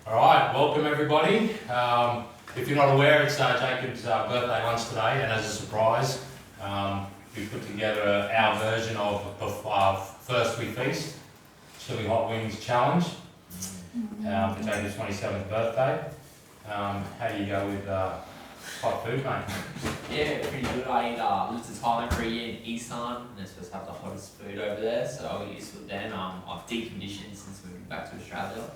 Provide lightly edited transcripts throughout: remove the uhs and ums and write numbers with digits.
Alright, welcome everybody. If you're not aware, it's Jacob's birthday lunch today, and as a surprise, we put together our version of First We Feast, Chili Hot Wings Challenge, for Jacob's 27th birthday. How do you go with hot food, mate? Yeah, pretty good. I lived in Thailand for a year in Isan, and they're supposed to have the hottest food over there, so I got used to it then. I've deconditioned since moving back to Australia.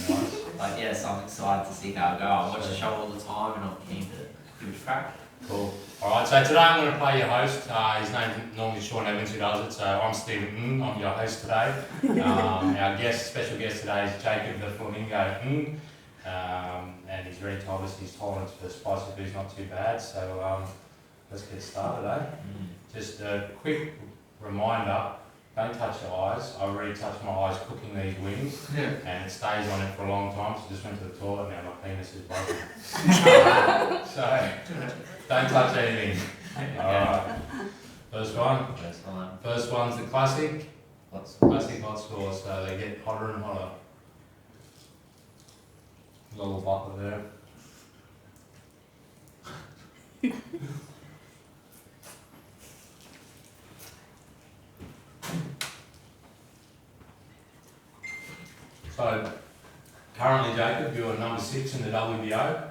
Nice. But yeah, so I'm excited to see how it goes. I watch the show all the time and I'm keen to give it a crack. Cool. Alright, so today I'm going to play your host. His name's normally Sean Evans who does it, so I'm Stephen I'm your host today. Our special guest today is Jacob the Flamingo and he's already told us his tolerance for spicy food's not too bad, so let's get started, eh? Just a quick reminder, don't touch your eyes. I've already touched my eyes cooking these wings and it stays on it for a long time, so just went to the toilet now, my penis is broken. So, don't touch anything. Alright, first one. First one's the classic. Classic hot sauce, so they get hotter and hotter. Little bucket there. So, currently Jacob, you're number 6 in the WBO,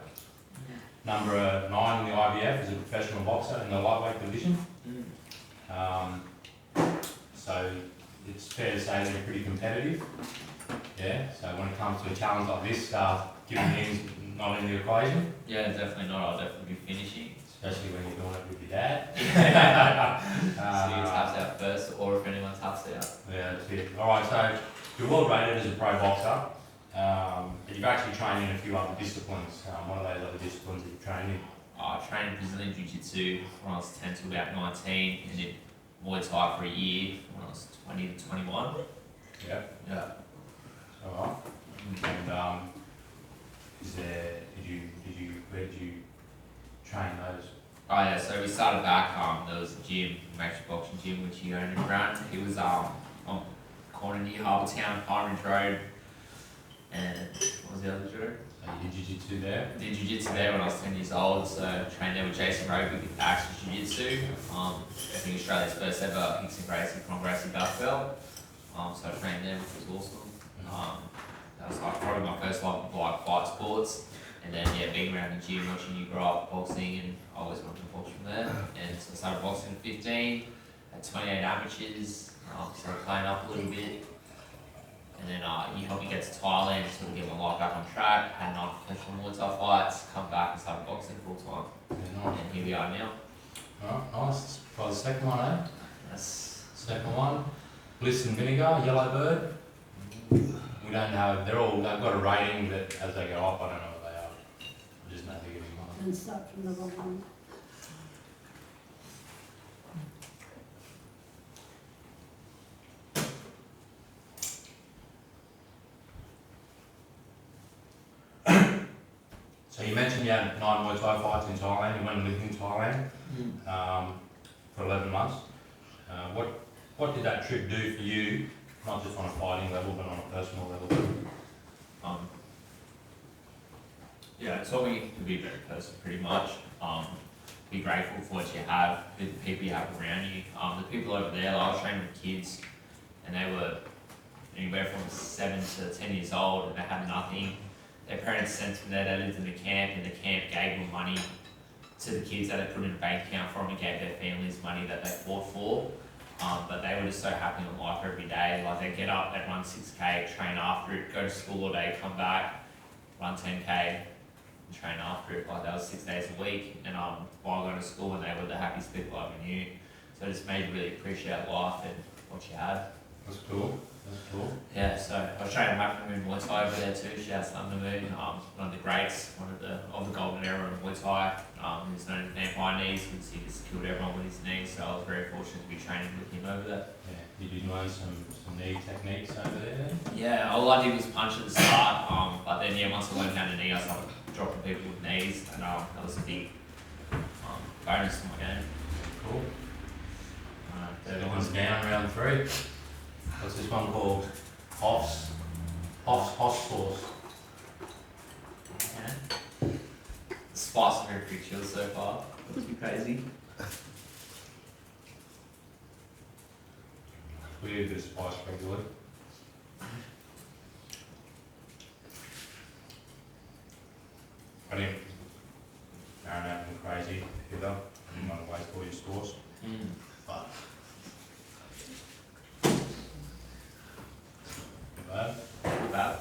number 9 in the IBF as a professional boxer in the lightweight division. So, it's fair to say that you're pretty competitive. Yeah, so when it comes to a challenge like this, giving things not in the equation. Yeah, definitely not. I'll definitely be finishing. Especially when you're doing it with your dad. See who taps out first, or if anyone taps out. Yeah, that's it. Alright, so you're well rated as a pro boxer, but you've actually trained in a few other disciplines. What are those other disciplines that you've trained in? I trained in Brazilian Jiu-Jitsu when I was 10 to about 19, and did Muay Thai for a year when I was 20 to 21. Yep. Yeah. Alright. And where did you train those? Oh yeah, so we started back, there was a gym, Max Boxing Gym, which he owned in Grant. He was on corner near Harbour Town, Orange Road, and what was the other road? So you did jiu-jitsu there? I did jiu-jitsu there when I was 10 years old, so trained there with Jason Roby with Action Jiu-Jitsu. I think Australia's first ever Hickson Gracie from Gracie Belt belt. So I trained there, which was awesome. That was like probably my first love of like fight sports. And then yeah, being around the gym, watching you grow up boxing, and I always wanted to box from there. And so I started boxing at 15, had 28 amateurs, started playing up a little bit. And then he helped me get to Thailand, sort of get my life back on track, had 9 professional Muay Thai fights, come back and started boxing full time. Yeah, nice. And here we are now. Alright, nice. Try the second one, eh? That's Second one, Bliss and Vinegar, Yellow Bird. We don't know, they've got a rating that as they go up, I don't know what they are. I just know they're getting higher. And start from the wrong one. So you mentioned you had 9 Muay Thai fights in Thailand, you went and lived in Thailand for 11 months. What did that trip do for you, not just on a fighting level, but on a personal level? Yeah, it taught me to be a better person pretty much. Be grateful for what you have, the people you have around you. The people over there, like I was training with kids, and they were anywhere from 7 to 10 years old, and they had nothing. Their parents sent them there, they lived in the camp, and the camp gave them money to the kids that they put in a bank account for them and gave their families money that they fought for. But they were just so happy in life every day. Like they'd get up, they'd run 6K, train after it, go to school all day, come back, run 10K, and train after it. Like that was 6 days a week. And while going to school, and they were the happiest people I ever knew. So it just made you really appreciate life and what you had. That's cool. That's cool. Yeah, so I was training Mac Moon Muay Thai over there too. Shouts to Thunder Moon, one of the greats, one of the golden era of Muay Thai. He's known as vampire knees because he just killed everyone with his knees. So I was very fortunate to be training with him over there. Yeah. Did you learn some knee techniques over there then? Yeah, all I did was punch at the start, but then yeah, once I learned how to knee, I started dropping people with knees, and that was a big bonus to my game. Cool. Everyone's down round 3. What's this one? one called Hoss sauce. Yeah. The spice is very pretty chill so far. Looks pretty crazy. We do a bit of spice regularly. I didn't marinate them crazy either. I didn't want to waste all your stores. But not bad. Bad.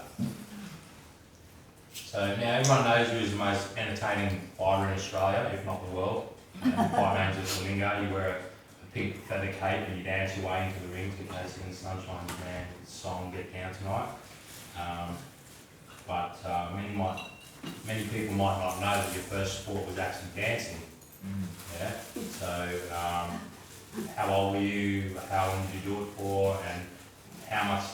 So now everyone knows you as the most entertaining fighter in Australia, if not the world. And the fight name's is Flamingo. You wear a pink feather cape and you dance your way into the ring to Casey and Sunshine's band song Get Down Tonight. But many people might not know that your first sport was actually dancing. Yeah. So how old were you? How long did you do it for? And how much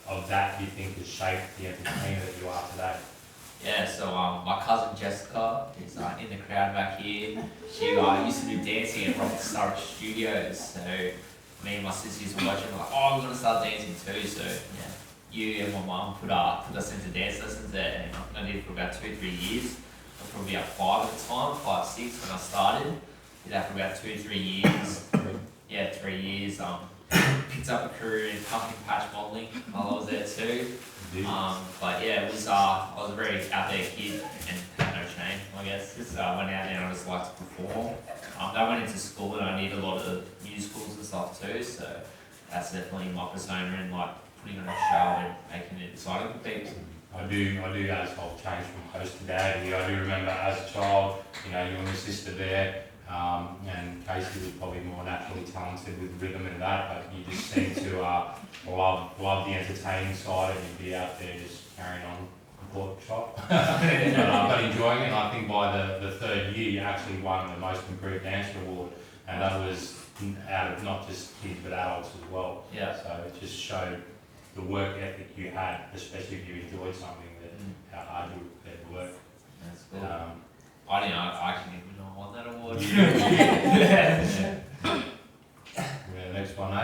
of that do you think has shaped the entertainer that you are today? Yeah, so my cousin Jessica is in the crowd back here. She used to do dancing at Robert Sturridge Studios. So me and my sister used to watch it and like, oh, we're gonna start dancing too. So yeah, you and my mum put us into dance lessons there, and I did it for about 2-3 years. I was probably about 5 at the time, 5, 6 when I started. Did that for about 2-3 years. Yeah, 3 years. Picked up a career in pumpkin patch modelling while I was there too. But yeah, it was I was a very out there kid and had no shame, I guess. Just went out there and I just liked to perform. I went into school and I did a lot of musicals and stuff too, so that's definitely my persona and like putting on a show and making it exciting for people. I do as I've changed from host to dad. I do remember as a child, you know, you and your sister there, and Casey was probably more naturally talented with rhythm and that, but you just seem to love the entertaining side, and you'd be out there just carrying on the pork chop. But enjoying it, and I think by the third year you actually won the most improved dancer award, and that was out of not just kids but adults as well. Yeah. So it just showed the work ethic you had, especially if you enjoyed something, that how hard you were prepared to work. That's cool. I actually didn't know I won that award. Yeah, next one, eh?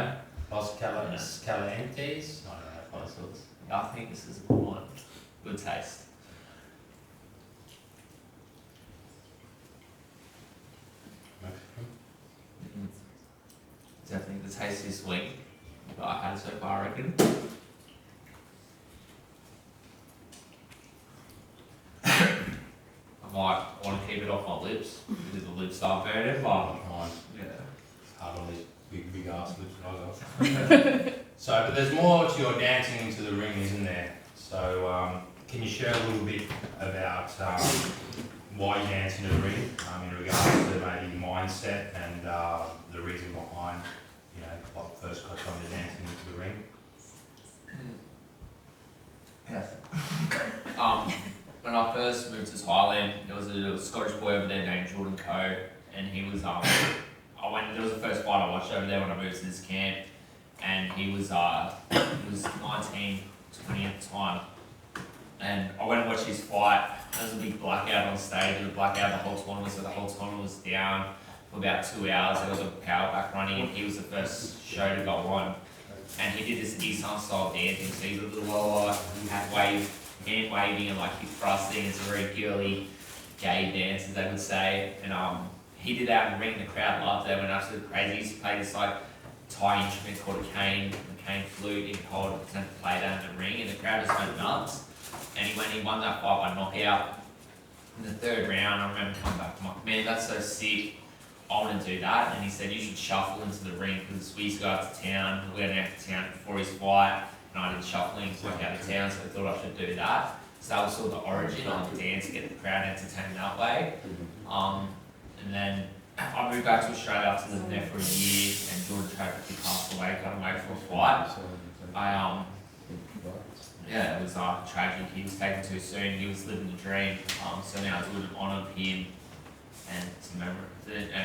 Los Calientes. I don't know how to pronounce it. I think this is a good one. Good taste. Definitely the tastiest sweet that I've had so far, I reckon. I might want to keep it off my lips because the lips are burning, but Mine. yeah. It's hard on these big ass lips that I got. So, but there's more to your dancing into the ring, isn't there? So, can you share a little bit about why you dance into the ring, in regards to maybe mindset and the reason behind, you know, what first got you on to dancing into the ring? Yes. When I first moved to Thailand, there was a Scottish boy over there named Jordan Coe, and he was there was the first fight I watched over there when I moved to this camp, and he was 19, 20 at the time, and I went and watched his fight. There was a big blackout on stage. There was a blackout the whole tournament, so the whole tournament was down for about 2 hours. There was a power back running, and he was the first show to go on. And he did this Isan style dancing, so he's a little lower, hand waving and like hip thrusting. It's a very girly, gay dance, as they would say. And he did that in the ring. The crowd loved it. Went absolutely crazy. He used to play this like Thai instrument called a cane, the cane flute. He called it to play that in the ring, and the crowd just went nuts. And he won that fight by knockout. In the third round, I remember coming back. I'm like, man, that's so sick. I want to do that. And he said, you should shuffle into the ring, because we used to go out to town. We went out to town before his fight, and I did shuffling, so I went out of town, so I thought I should do that. So that was sort of the origin of the dance, get the crowd entertained that way. And then I moved back to Australia after living there for a year, and Jordan tragically passed away, got away from a fight. Yeah, it was tragic. He was taken too soon. He was living the dream. So now it's a little honour of him and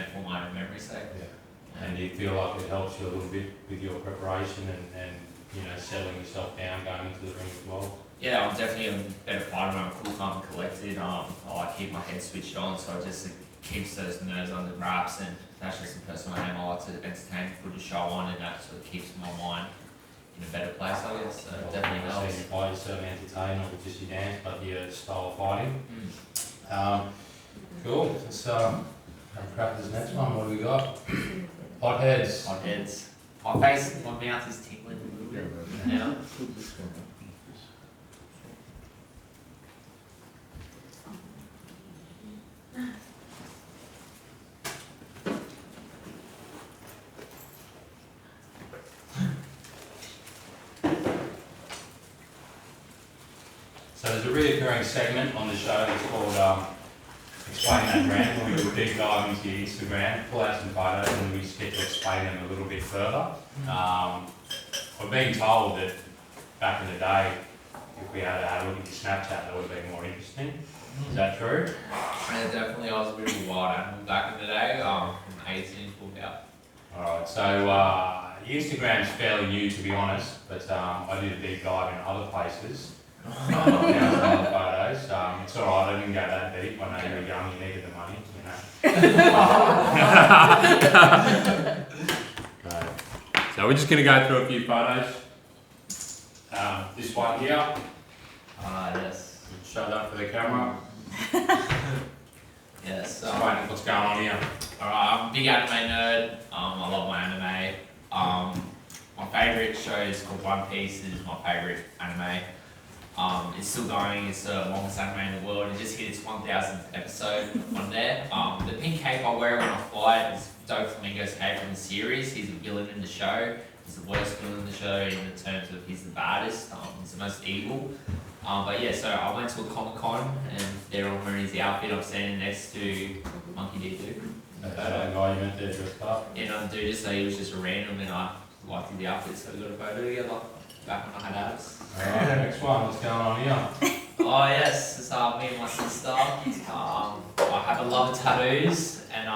for my own memory's sake. Yeah. And do you feel like it helps you a little bit with your preparation and you know, settling yourself down going into the ring as well? Yeah, I'm definitely a better fighter when I'm cool, calm and collected. I like keep my head switched on, so it just keeps those nerves under wraps, and that's just the person I am. I like to entertain, put a show on, and that sort of keeps my mind in a better place, I guess. So definitely So helps. you fight, you certainly entertain, not with just your dance, but your style of fighting. Cool. Let's have a crack at this next one. What do we got? Hotheads. Hotheads. My mouth is tingling a little bit now. So there's a reoccurring segment on the show that's called Explain That Brand, where we do a deep dive into your Instagram, pull out some photos, and we just get to explain them a little bit further. We're being told that back in the day, if we had a look at your Snapchat, that would have been more interesting. Is that true? Yeah, definitely. I was a bit of a wild animal back in the day, from 18 to about. Alright, so Instagram's fairly new, to be honest, but I did a deep dive in other places. Found some other photos. It's alright, I didn't go that deep. I know you were young, you needed the money, So we're just going to go through a few photos. This one here, Yes. show that for the camera. Yes. Explain what's going on here. Alright, I'm a big anime nerd. I love my anime. My favourite show is called One Piece. It is my favourite anime. It's still going. It's the longest anime in the world. It just hit its 1000th episode on there. The pink cape I wear when I fight is Flamingo's cape from the series. He's a villain in the show. He's the worst villain in the show in the terms of he's the baddest. He's the most evil. But yeah, so I went to a Comic-Con and they're all wearing his outfit. I'm standing next to Monkey D. Duke. That guy you meant there dressed up. And dude, just he was just a random and I liked the outfit, so we got a photo together back when I had abs. Alright, next one, what's going on here? Oh yes, this is me and my sister. I have a love of tattoos and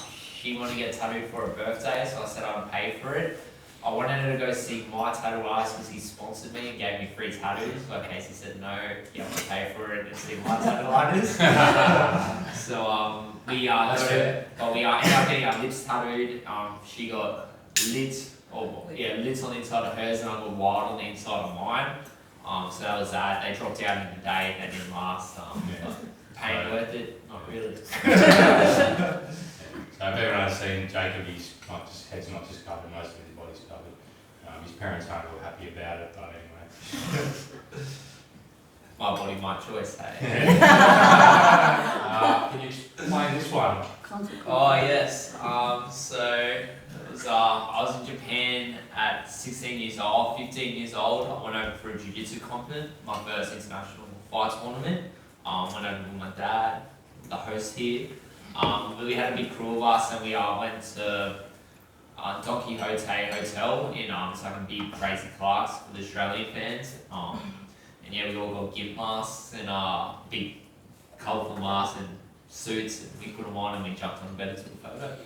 she wanted to get tattooed for her birthday, so I said I would pay for it. I wanted her to go see my tattoo artist because he sponsored me and gave me free tattoos, but Casey said no, you have to pay for it and see my tattoo artist. So we ended up getting our lips tattooed. She got lids on the inside of hers and I got wild on the inside of mine. So that was that. They dropped out in the day, they didn't last. But pain worth it? Not really. So if everyone has seen Jacob, his head's not just covered, most of his body's covered. His parents aren't all happy about it, but anyway. My body, my choice, hey? Can you explain this one? Oh yes. I was in Japan at 16 years old, 15 years old. I went over for a jiu-jitsu competition, my first international fight tournament. Went over with my dad, the host here. We had a big crew of us and we went to Don Quixote Hotel in it's like a big crazy class for the Australian fans. And yeah, we all got gimp masks and big colourful masks and suits, and we put them on and we jumped on the bed and took a photo.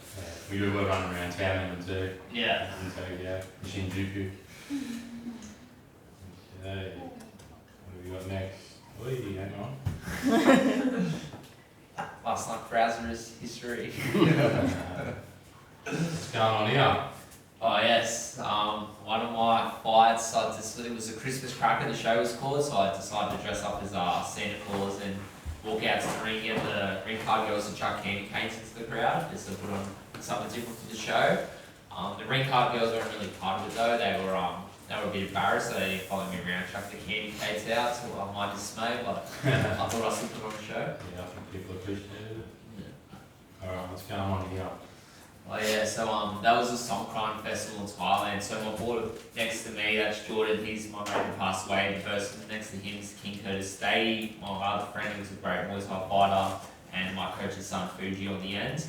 Yeah, we were running around town in them too. Yeah. Yeah, Shinjuku. Okay. What have we got next? Oi, hang on. Last night Browser's history. What's going on here? Oh yes, one of my fights, it was a Christmas cracker, the show was called, so I decided to dress up as Santa Claus and walk out to the ring, get the ring card girls to chuck candy canes into the crowd, just to put on something different for the show. The ring card girls weren't really part of it though, they were a bit embarrassed, so they didn't follow me around, chuck the candy canes out, so my dismay, but I thought I should put on the show. Yeah, I think people appreciate it. Yeah. Alright, what's going on here? Oh yeah, so that was a Songkran festival in Thailand. So my boy next to me, that's Jordan, he's my mate who passed away. The person next to him is King Curtis Stady, my other friend who's a great Muay Thai fighter, and my coach's son Fuji on the end.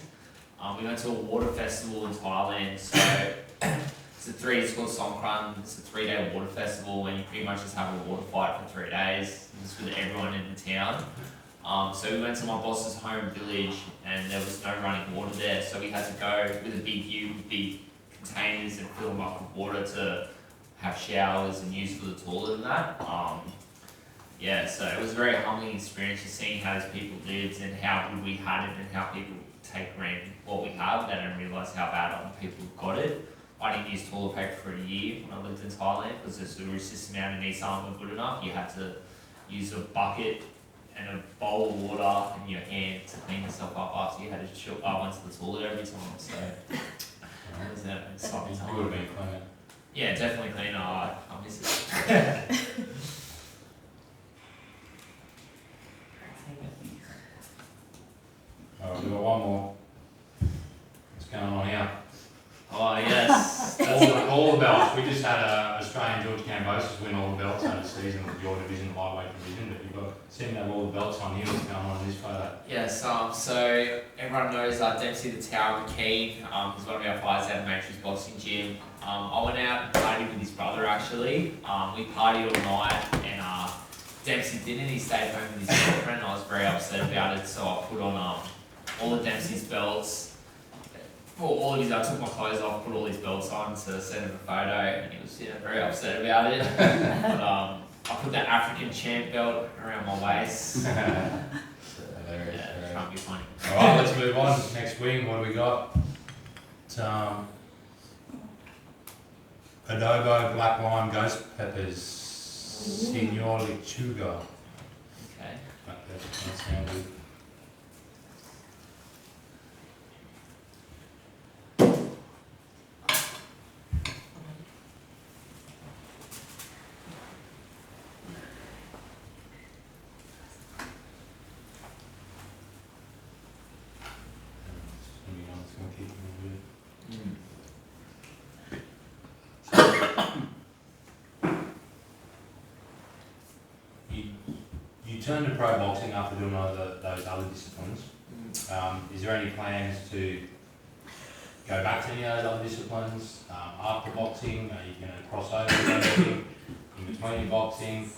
We went to a water festival in Thailand, so it's called Songkran, it's a 3-day water festival and you pretty much just have a water fight for 3 days. It's with everyone in the town. So we went to my boss's home village and there was no running water there, so we had to go with a big ute with big containers and fill them up with water to have showers and use for the toilet and that. Yeah, so it was a very humbling experience just seeing how those people lived and how good we had it and how people take for granted what we have. They don't realise how bad other people got it. I didn't use toilet paper for a year when I lived in Thailand because the sewerage system out in East Island wasn't good enough. You had to use a bucket and a bowl of water in your hand to clean yourself up after you had to went to the toilet every time. So it was that exciting You would have been cleaner. Yeah, definitely cleaner. I miss it. Alright, we've got one more. What's going on here? Oh yes. All the belts. We just had Australian George Cambosis win all the belts over the season with your division, lightweight division, but you've got seem to have all the belts on here. What's going on in this photo? Yes, so everyone knows Dempsey the Tower McKean. He's one of our fighters out of Matrix Boxing Gym. I went out and partied with his brother actually. We partied all night and Dempsey didn't. He stayed home with his girlfriend. I was very upset about it, so I put on all of Dempsey's belts. All of his, I took my clothes off, put all his belts on to send him a photo, and he was very upset about it. But I put the African champ belt around my waist. Hilarious. Yeah, trying to be funny. Alright, let's move on. Next wing, what do we got? It's, adobo, black lime, ghost peppers, Senor Lechuga. Okay. That sounds good. You turned to pro boxing after doing those other disciplines. Is there any plans to go back to any of those other disciplines after boxing? Are you going to cross over with anything in between your boxing?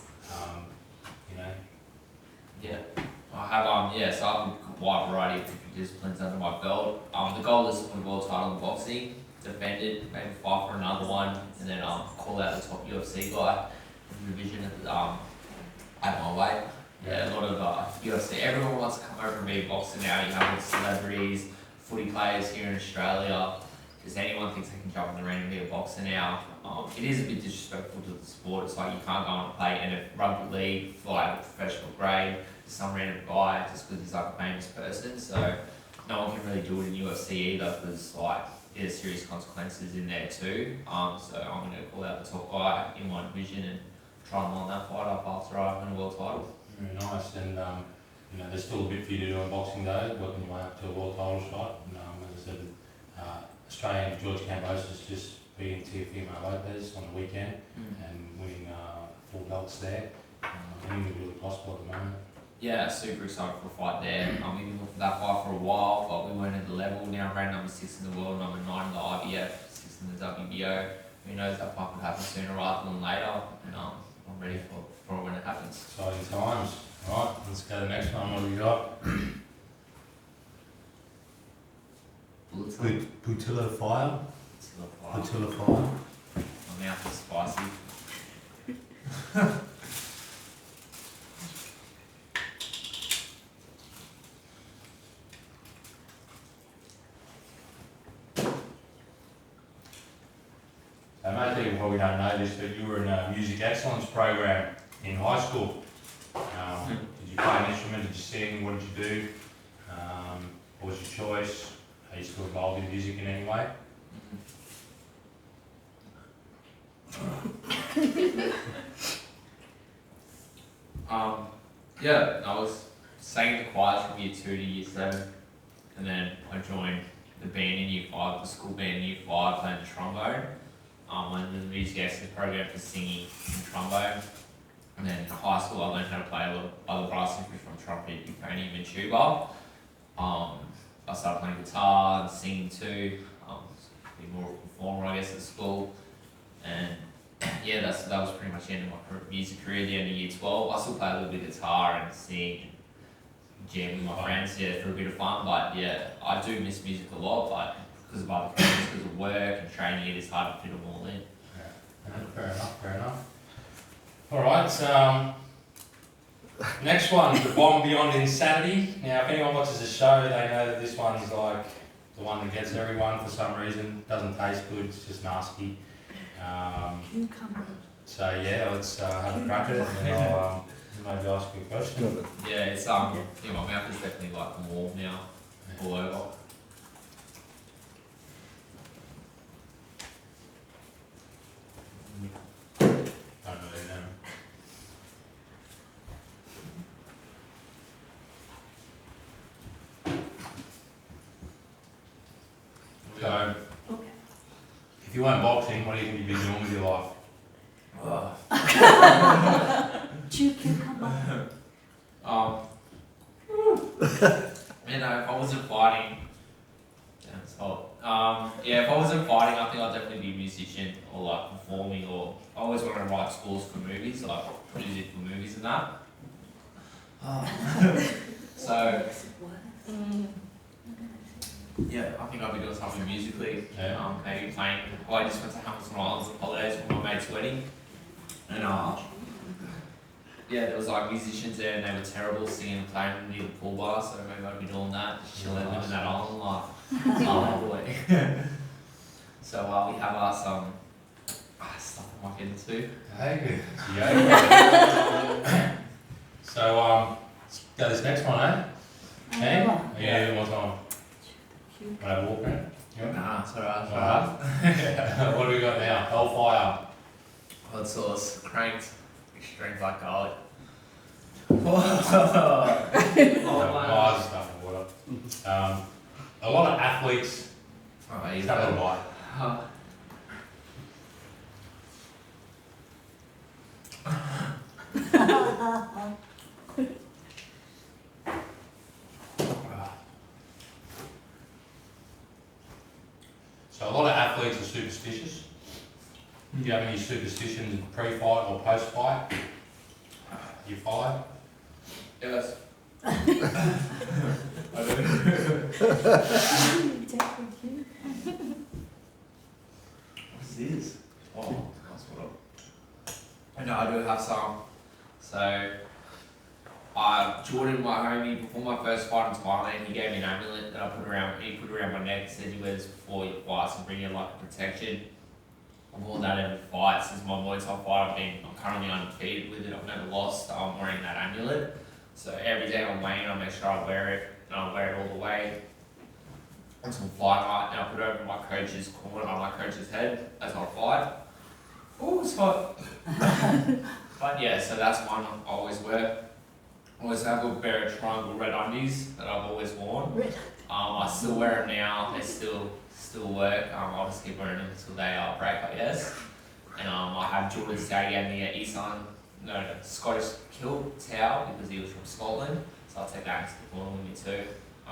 You know? Yeah. I have so I have a wide variety of different disciplines under my belt. The goal is to win a world title in boxing, defend it, maybe fight for another one, and then call out the top UFC guy in the division at my weight. Yeah, a lot of UFC. Everyone wants to come over and be a boxer now. You have all the celebrities, footy players here in Australia. Because anyone thinks they can jump in the ring and be a boxer now. It is a bit disrespectful to the sport. It's like you can't go and play in a rugby league, fly at a professional grade to some random guy just because he's like a famous person. So no one can really do it in UFC either because like there's serious consequences in there too. So I'm going to call out the top guy in my division and try and line that fight up after I win a world title. Very nice, and you know, there's still a bit for you to do on Boxing Day, working your way up to a world title shot. And, as I said, Australian George Cambosis just beating Teofimo Lopez on the weekend and winning 4 belts there. Anything really possible at the moment. Yeah, super excited for a fight there. We've been looking for that fight for a while, but we weren't at the level. Now I'm ranked number 6 in the world, number 9 in the IBF, 6 in the WBO. Who knows, that fight could happen sooner rather than later. And I'm ready for it when it happens. Exciting times. Alright, let's go to the next one. What do we got? Butilla Fire? Butilla Fire. My mouth is spicy. Most people probably don't know this, but you were in a music excellence program in high school. Did you play an instrument? Did you sing? What did you do? What was your choice? Are you still involved in music in any way? Yeah, I was singing the choirs from year 2 to year 7, and then I joined the band in year 5, the school band in year 5, playing the trombone. Went to the music excellence program for singing and trombone. And then in high school, I learned how to play other brass instruments from trumpet, euphonium, and tuba. I started playing guitar and singing too. Be more of a performer, I guess, at school. And yeah, that was pretty much the end of my music career. At the end of year 12, I still play a little bit of guitar and sing, and jam with my friends, for a bit of fun. But yeah, I do miss music a lot, but because of other things, because of work and training, it is hard to fit them all in. Yeah, fair enough. Alright, next one, The Bomb Beyond Insanity. Now, if anyone watches the show, they know that this one's like the one that gets everyone for some reason. Doesn't taste good, it's just nasty. Cucumber. So yeah, let's have a crack at it and then I'll maybe ask you a question. Yeah, it's yeah, my mouth is definitely like warm now, all over. Don't really know. So, Okay. if you weren't boxing, what do you think you'd be doing with your life? Chew cucumber. You know, if I wasn't fighting, damn, it's hot. Yeah, if I wasn't fighting, I think I'd definitely be a musician or like performing, or I always wanted to write scores for movies, like music for movies and that. So, yeah, I think I'd be doing something musically. Yeah. Maybe playing. Well, I just went to Hamilton Islands on holidays for my mate's wedding, and yeah, there was like musicians there, and they were terrible singing and playing near the pool bar. So maybe I'd be doing that, just chilling, living that island life. Oh boy. So we have some stuff I might get into. Hey, yeah. So let's go this next one, eh? Okay? Are you doing more time? Want to have a walk around? Yeah. Nah, it's alright. Alright. What do we got now? Hellfire. Hot sauce, cranked, extreme black garlic. Oh, stuff and water. A lot of athletes. Alright, Just have a little bite. So a lot of athletes are superstitious. Do you have any superstitions pre-fight or post-fight? You follow? Yes. I do. What's this? Oh, that's what I know. I do have some. So, Jordan, my homie, before my first fight in Thailand, he gave me an amulet that I put around. He put around my neck. Said he wears before he fights and bring in like a protection. I've worn that every fight since my Muay Thai fight. I'm currently undefeated with it. I've never lost. I'm wearing that amulet. So every day I'm weighing, I make sure I wear it, and I wear it all the way until fight night, and I put it over my coach's corner, on my coach's head as I fight. Oh, it's hot. But yeah, so that's one I always wear. I always have a pair of triangle red undies that I've always worn. I still wear them now. They still work. I'll just keep wearing them until they break, I guess. And I have Jordan's dad gave me a Scottish kilt towel because he was from Scotland. So I'll take that into the corner with me too.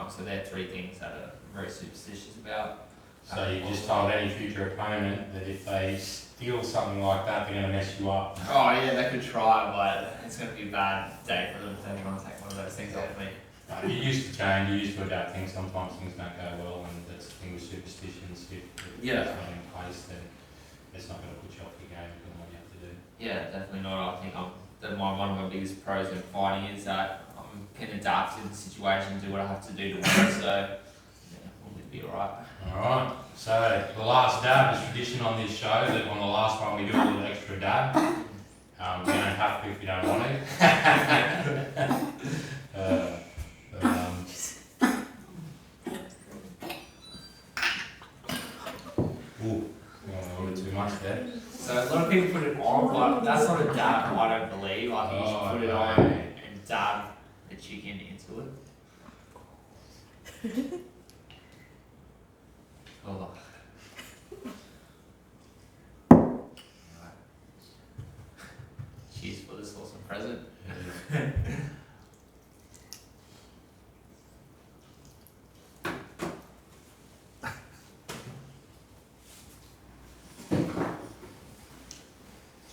So they're three things that I'm very superstitious about. So you just told any future opponent that if they steal something like that, they're going to mess you up. Oh yeah, they could try, but it's going to be a bad day for them if anyone take one of those things off me. You used to change, you used to adapt things. Sometimes things don't go well, and that's the thing with superstitions. If Yeah. it's not in place, then it's not going to put you off your game doing what you have to do. Yeah, definitely not. I think one of my biggest pros in fighting is that I can adapt to the situation, do what I have to do to win. So yeah, we'll be alright. Alright, so the last dab is tradition on this show that on the last one we do a little extra dab. You don't have to if you don't want to. Ooh, a little too much there. So a lot of people put it on, but that's not a dab, I don't believe. I think you should put it on and dab the chicken into it. Oh. Right. Cheers for this awesome present.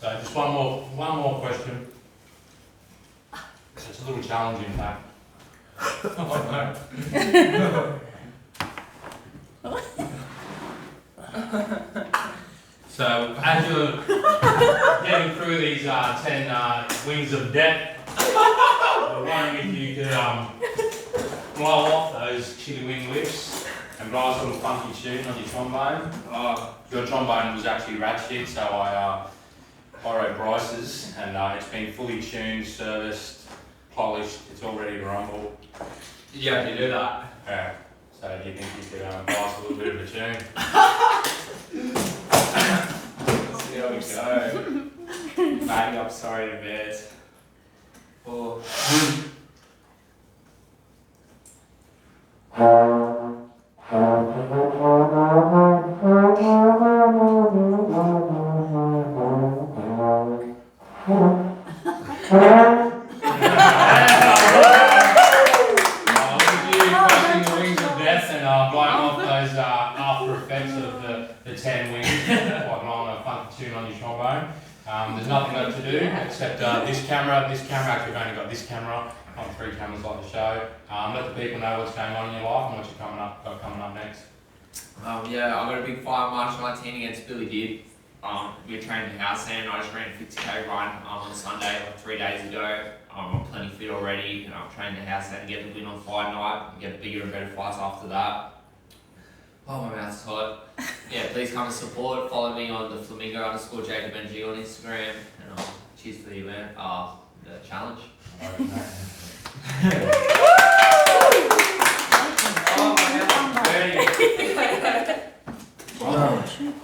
So just one more question. It's a little challenging, fact. Oh no. So as you're getting through these 10 wings of death, I'm wondering if you could blow off those chili wing lips And guys, a little funky tune on your trombone. Your trombone was actually rat shit, so I borrowed Bryce's, and it's been fully tuned, serviced, polished. It's all ready to rumble. Did you actually do that? Yeah. So do you think you could Bryce a little bit of a tune? Let's see how we go. Matty, I'm sorry to bed. Oh. After effects of the 10 wings, quite long a funky tune on your trombone. There's nothing left to do except this camera, actually we've only got this camera, not 3 cameras like the show. Let the people know what's going on in your life and what you're coming up next. Yeah, I got a big fight March 19 against Billy Did. We were training in house and I just ran a 50k run on Sunday, like 3 days ago. I'm plenty fit already, and I'm training in house and get the win on fight night and get bigger and better fights after that. Oh, my mouth's hot. Yeah, please come and support. Follow me on the Flamingo_JacobNG on Instagram. And cheers for the event, the challenge. All right, mate.